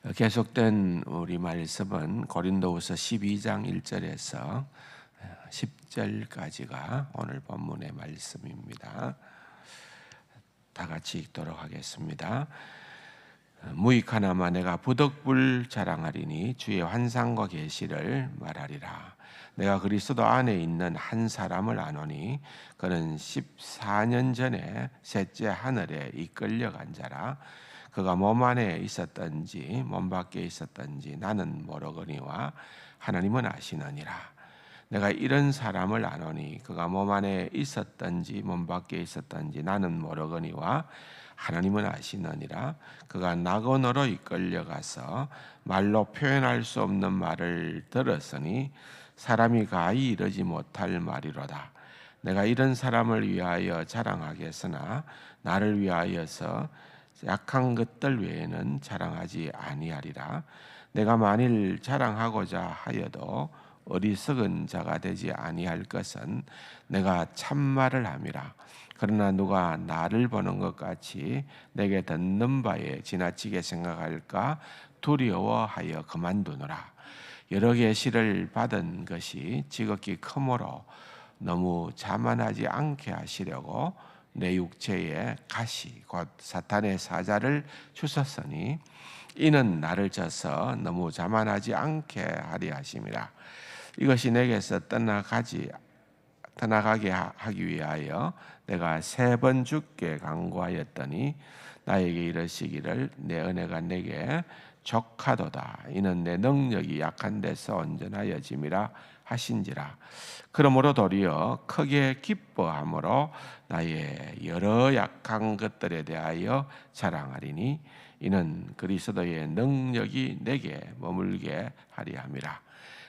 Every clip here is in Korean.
계속된 우리 말씀은 고린도후서 12장 1절에서 10절까지가 오늘 본문의 말씀입니다. 다 같이 읽도록 하겠습니다. 무익하나마 내가 부덕불 자랑하리니 주의 환상과 계시를 말하리라. 내가 그리스도 안에 있는 한 사람을 아노니 그는 14년 전에 셋째 하늘에 이끌려간 자라. 그가 몸 안에 있었던지 몸 밖에 있었던지 나는 모르거니와 하나님은 아시느니라. 내가 이런 사람을 아노니 그가 몸 안에 있었던지 몸 밖에 있었던지 나는 모르거니와 하나님은 아시느니라. 그가 낙원으로 이끌려가서 말로 표현할 수 없는 말을 들었으니 사람이 가히 이르지 못할 말이로다. 내가 이런 사람을 위하여 자랑하겠으나 나를 위하여서 약한 것들 외에는 자랑하지 아니하리라. 내가 만일 자랑하고자 하여도 어리석은 자가 되지 아니할 것은 내가 참말을 함이라. 그러나 누가 나를 보는 것 같이 내게 듣는 바에 지나치게 생각할까 두려워하여 그만두노라. 여러 계시를 받은 것이 지극히 크므로 너무 자만하지 않게 하시려고 내 육체에 가시 곧 사탄의 사자를 주셨으니 이는 나를 져서 너무 자만하지 않게 하리 하심이라. 이것이 내게서 떠나가게 하기 위하여 내가 3번 주께 간구하였더니 나에게 이르시기를 내 은혜가 내게 족하도다. 이는 내 능력이 약한 데서 온전하여짐이라 하신지라. 그러므로 도리어 크게 기뻐함으로 나의 여러 약한 것들에 대하여 자랑하리니 이는 그리스도의 능력이 내게 머물게 하리 함이라.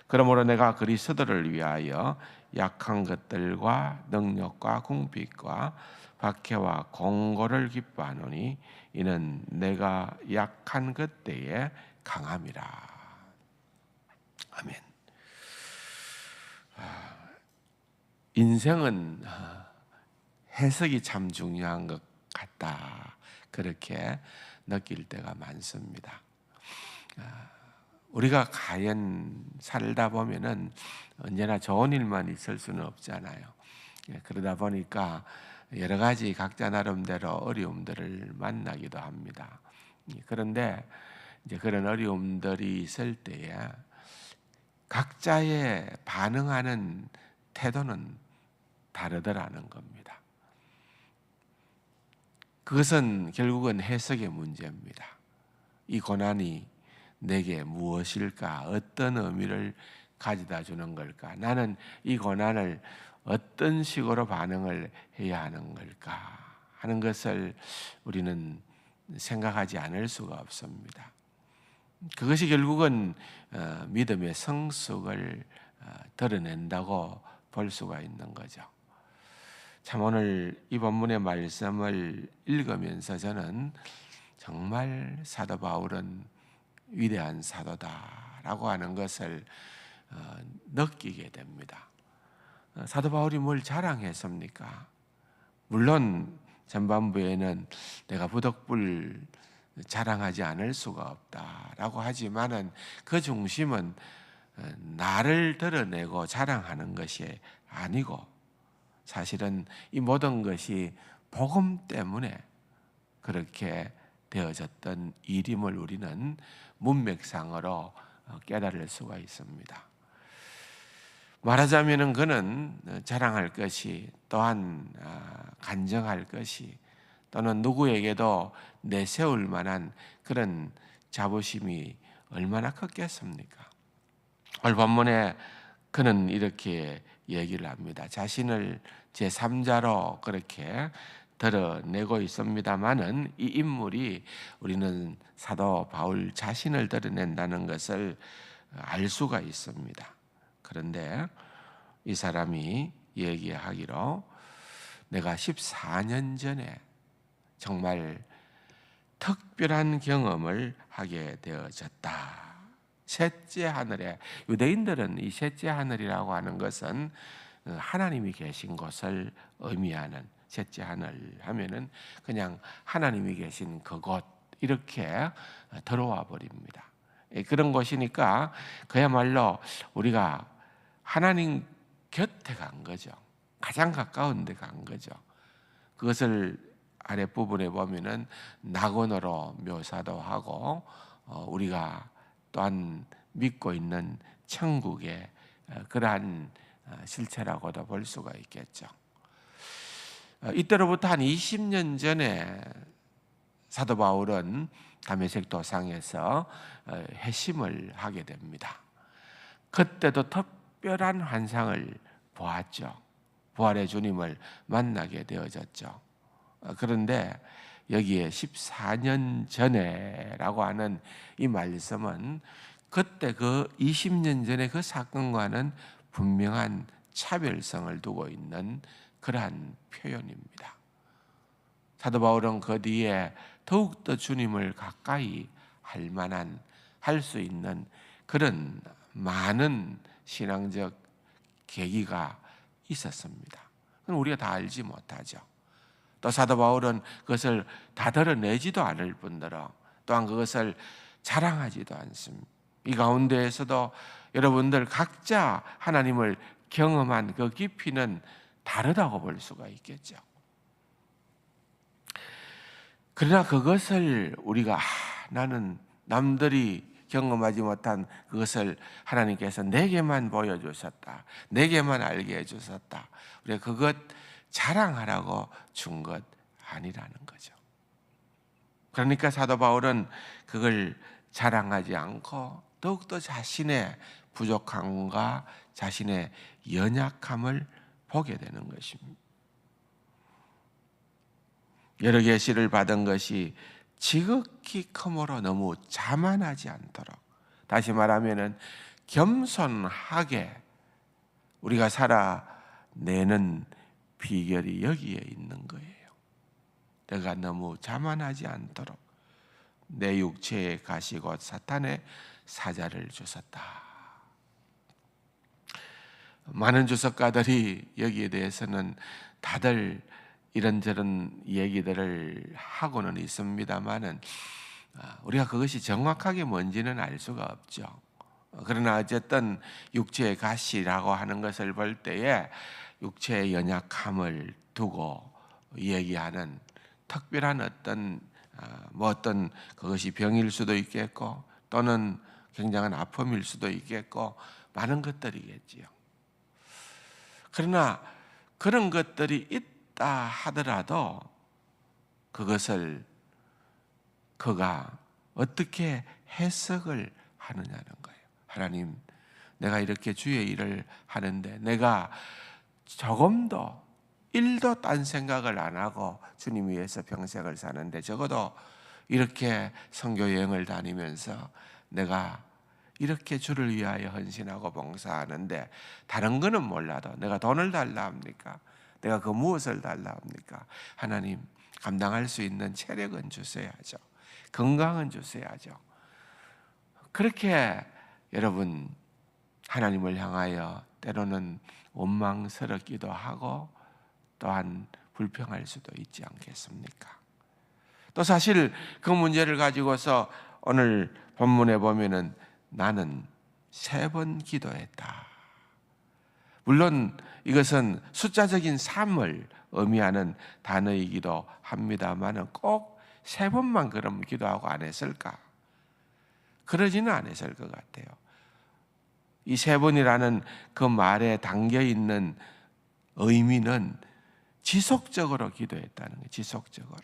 그러므로 내가 그리스도를 위하여 약한 것들과 능력과 궁핍과 박해와 공고를 기뻐하노니 이는 내가 약한 그때에 강함이라. 아멘. 인생은 해석이 참 중요한 것 같다. 그렇게 느낄 때가 많습니다. 우리가 과연 살다 보면은 언제나 좋은 일만 있을 수는 없잖아요. 그러다 보니까 여러 가지 각자 나름대로 어려움들을 만나기도 합니다. 그런데 이제 그런 어려움들이 있을 때에 각자의 반응하는 태도는 다르더라는 겁니다. 그것은 결국은 해석의 문제입니다. 이 고난이 내게 무엇일까? 어떤 의미를 가져다 주는 걸까? 나는 이 고난을 어떤 식으로 반응을 해야 하는 걸까? 하는 것을 우리는 생각하지 않을 수가 없습니다. 그것이 결국은 믿음의 성숙을 드러낸다고 볼 수가 있는 거죠. 참 오늘 이 본문의 말씀을 읽으면서 저는 정말 사도 바울은 위대한 사도다라고 하는 것을 느끼게 됩니다. 사도 바울이 뭘 자랑했습니까? 물론 전반부에는 내가 부덕불 자랑하지 않을 수가 없다라고 하지만은 그 중심은 나를 드러내고 자랑하는 것이 아니고 사실은 이 모든 것이 복음 때문에 그렇게 되어졌던 일임을 우리는 문맥상으로 깨달을 수가 있습니다. 말하자면 그는 자랑할 것이 또한 간증할 것이 또는 누구에게도 내세울 만한 그런 자부심이 얼마나 컸겠습니까? 오늘 본문에 그는 이렇게 얘기를 합니다. 자신을 제3자로 그렇게 드러내고 있습니다만은 이 인물이 우리는 사도 바울 자신을 드러낸다는 것을 알 수가 있습니다. 그런데 이 사람이 얘기하기로 내가 14년 전에 정말 특별한 경험을 하게 되어졌다. 셋째 하늘에, 유대인들은 이 셋째 하늘이라고 하는 것은 하나님이 계신 곳을 의미하는, 셋째 하늘 하면은 그냥 하나님이 계신 그곳 이렇게 들어와 버립니다. 그런 것이니까 그야말로 우리가 하나님 곁에 간 거죠. 가장 가까운 데 간 거죠. 그것을 아랫부분에 보면은 낙원으로 묘사도 하고 우리가 또한 믿고 있는 천국의 그러한 실체라고도 볼 수가 있겠죠. 이때로부터 한 20년 전에 사도 바울은 다메섹 도상에서 회심을 하게 됩니다. 그때도 특별한 환상을 보았죠. 부활의 주님을 만나게 되어졌죠. 그런데 여기에 14년 전에라고 하는 이 말씀은 그때 그 20년 전의 그 사건과는 분명한 차별성을 두고 있는 그러한 표현입니다. 사도 바울은 그 뒤에 더욱더 주님을 가까이 할 만한, 할 수 있는 그런 많은 신앙적 계기가 있었습니다. 그건 우리가 다 알지 못하죠. 또 사도 바울은 그것을 다 드러내지도 않을 뿐더러 또한 그것을 자랑하지도 않습니다. 이 가운데에서도 여러분들 각자 하나님을 경험한 그 깊이는 다르다고 볼 수가 있겠죠. 그러나 그것을 우리가 나는 남들이 경험하지 못한 그것을 하나님께서 내게만 보여주셨다, 내게만 알게 해주셨다, 우리가 그것 자랑하라고 준 것 아니라는 거죠. 그러니까 사도 바울은 그걸 자랑하지 않고 더욱더 자신의 부족함과 자신의 연약함을 보게 되는 것입니다. 여러 계시를 받은 것이 지극히 크므로 너무 자만하지 않도록, 다시 말하면은 겸손하게 우리가 살아내는 비결이 여기에 있는 거예요. 내가 너무 자만하지 않도록 내 육체에 가시고 사탄의 사자를 주셨다. 많은 주석가들이 여기에 대해서는 다들 이런저런 얘기들을 하고는 있습니다만은 우리가 그것이 정확하게 뭔지는 알 수가 없죠. 그러나 어쨌든 육체의 가시라고 하는 것을 볼 때에 육체의 연약함을 두고 얘기하는 특별한 어떤 그것이 병일 수도 있겠고 또는 굉장한 아픔일 수도 있겠고 많은 것들이겠지요. 그러나 그런 것들이 있다 하더라도 그것을 그가 어떻게 해석을 하느냐는 거예요. 하나님, 내가 이렇게 주의 일을 하는데 내가 조금도 1도 딴 생각을 안 하고 주님 위해서 평생을 사는데 적어도 이렇게 선교 여행을 다니면서 내가 이렇게 주를 위하여 헌신하고 봉사하는데 다른 거는 몰라도 내가 돈을 달라 합니까? 내가 그 무엇을 달라 합니까? 하나님, 감당할 수 있는 체력은 주셔야죠. 건강은 주셔야죠. 그렇게 여러분 하나님을 향하여 때로는 원망스럽기도 하고 또한 불평할 수도 있지 않겠습니까? 또 사실 그 문제를 가지고서 오늘 본문에 보면은 나는 3번 기도했다. 물론 이것은 숫자적인 3을 의미하는 단어이기도 합니다만 꼭 3번만 그럼 기도하고 안 했을까? 그러지는 않았을 것 같아요. 이 3번이라는 그 말에 담겨 있는 의미는 지속적으로 기도했다는 거예요. 지속적으로.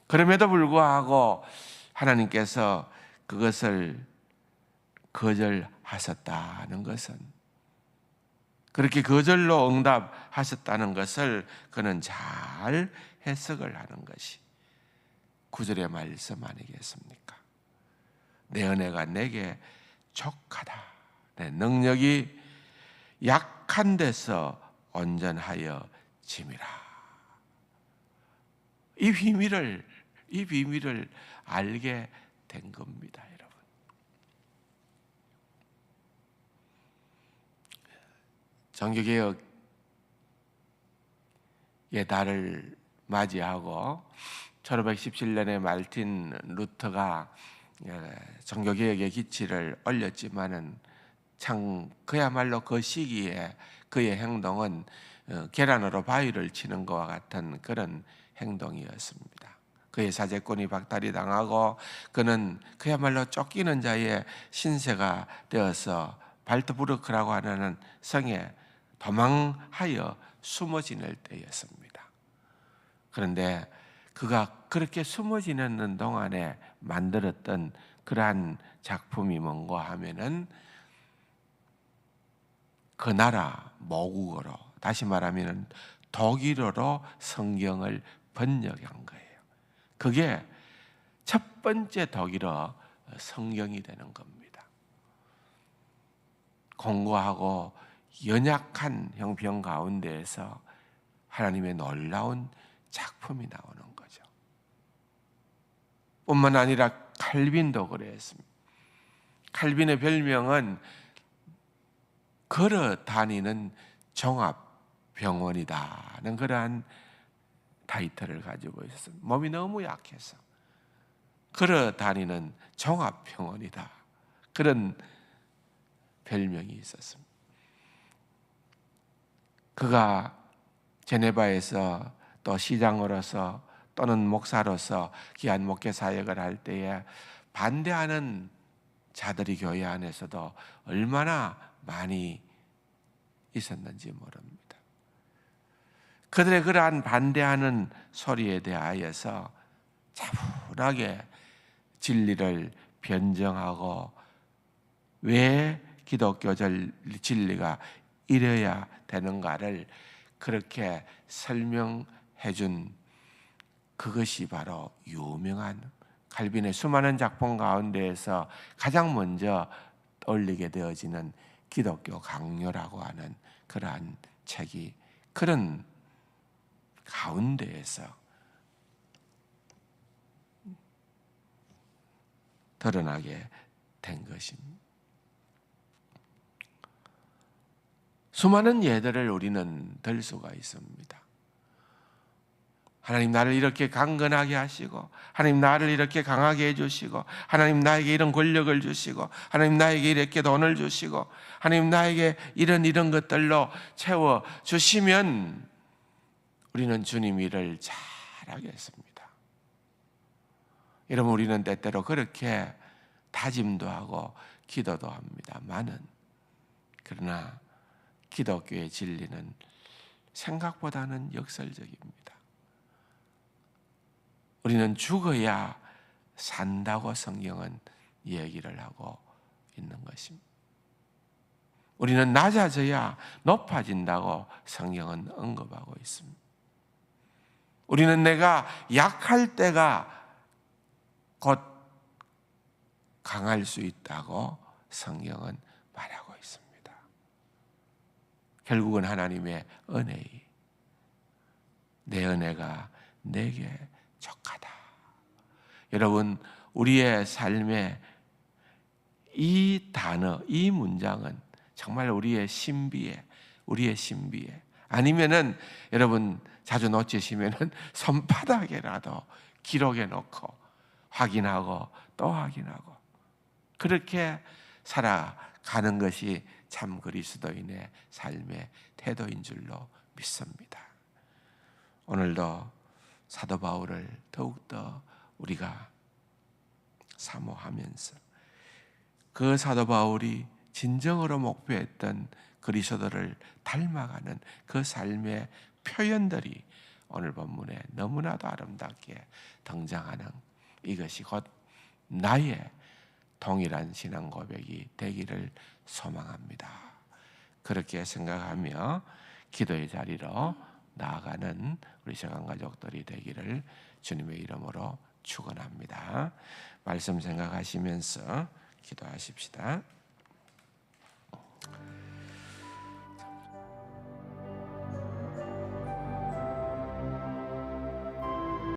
그럼에도 불구하고 하나님께서 그것을 거절하셨다는 것은, 그렇게 거절로 응답하셨다는 것을 그는 잘 해석을 하는 것이 9절의 말씀 아니겠습니까? 내 은혜가 내게 족하다. 내 능력이 약한 데서 온전하여 짐이라. 이 비밀을 알게 된 겁니다, 여러분. 정교개혁의 달을 맞이하고 1517년에 말틴 루터가 종교개혁의 기치를 올렸지만은 참 그야말로 그 시기에 그의 행동은 계란으로 바위를 치는 것과 같은 그런 행동이었습니다. 그의 사제권이 박탈이 당하고 그는 그야말로 쫓기는 자의 신세가 되어서 발트부르크라고 하는 성에 도망하여 숨어 지낼 때였습니다. 그런데 그가 그렇게 숨어 지내는 동안에 만들었던 그러한 작품이 뭔가 하면은 그 나라 모국어로, 다시 말하면 독일어로 성경을 번역한 거예요. 그게 첫 번째 독일어 성경이 되는 겁니다. 공고하고 연약한 형편 가운데에서 하나님의 놀라운 작품이 나오는 거죠. 뿐만 아니라 칼빈도 그랬습니다. 칼빈의 별명은 걸어 다니는 종합병원이다는 그러한 타이틀을 가지고 있었습니다. 몸이 너무 약해서 걸어 다니는 종합병원이다, 그런 별명이 있었습니다. 그가 제네바에서 또 시장으로서 또는 목사로서 귀한 목회 사역을 할 때에 반대하는 자들이 교회 안에서도 얼마나 많이 있었는지 모릅니다. 그들의 그러한 반대하는 소리에 대하여서 차분하게 진리를 변정하고 왜 기독교 진리가 이래야 되는가를 그렇게 설명해 준 그것이 바로 유명한 칼빈의 수많은 작품 가운데에서 가장 먼저 떠올리게 되어지는 기독교 강요라고 하는 그러한 책이 그런 가운데에서 드러나게 된 것입니다. 수많은 예들을 우리는 들 수가 있습니다. 하나님 나를 이렇게 강건하게 하시고, 하나님 나를 이렇게 강하게 해주시고, 하나님 나에게 이런 권력을 주시고, 하나님 나에게 이렇게 돈을 주시고, 하나님 나에게 이런 것들로 채워 주시면 우리는 주님 일을 잘하겠습니다. 여러분, 우리는 때때로 그렇게 다짐도 하고 기도도 합니다만은, 그러나 기독교의 진리는 생각보다는 역설적입니다. 우리는 죽어야 산다고 성경은 얘기를 하고 있는 것입니다. 우리는 낮아져야 높아진다고 성경은 언급하고 있습니다. 우리는 내가 약할 때가 곧 강할 수 있다고 성경은 말하고 있습니다. 결국은 하나님의 은혜이, 내 은혜가 내게 족하다. 여러분, 우리의 삶에 이 단어, 이 문장은 정말 우리의 신비에 아니면은 여러분 자주 놓치시면은 손바닥에라도 기록해 놓고 확인하고 또 확인하고 그렇게 살아가는 것이 참 그리스도인의 삶의 태도인 줄로 믿습니다. 오늘도 사도 바울을 더욱더 우리가 사모하면서 그 사도 바울이 진정으로 목표했던 그리스도를 닮아가는 그 삶의 표현들이 오늘 본문에 너무나도 아름답게 등장하는 이것이 곧 나의 동일한 신앙 고백이 되기를 소망합니다. 그렇게 생각하며 기도의 자리로 나아가는 우리 세관 가족들이 되기를 주님의 이름으로 축원합니다. 말씀 생각하시면서 기도하십시다.